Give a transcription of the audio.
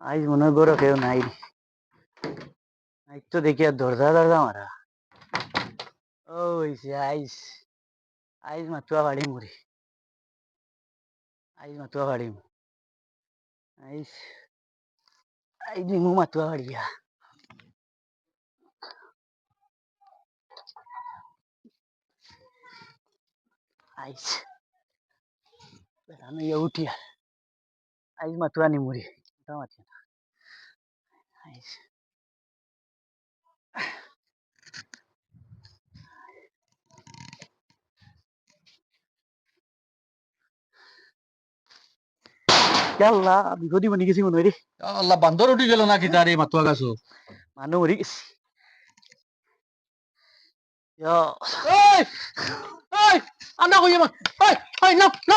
আইজ মনে হয় গরো কেউ নাই। আইজ তো দেখি আর দরজা দরজা মারা। ও হইছে আইজ। আইজ মাতুয়া বাড়ি মুড়ি। আইজ মাতুয়া বাড়ি। আইজ আইজ নিমু মাতুয়া বাড়িয়া। আইজ আমি উঠিয়া। আইজ মাতুয়া নিমুরি। মাতি না। আইজ আল্লাহ বিপদি বনি গেছি মনে হয় রে। আল্লাহ বান্দর উঠি গেল নাকি তার এই মাতুয়া গাছও মানুহ মরি গেছি। এই এই আনা কই আমার এই এই নাম নাম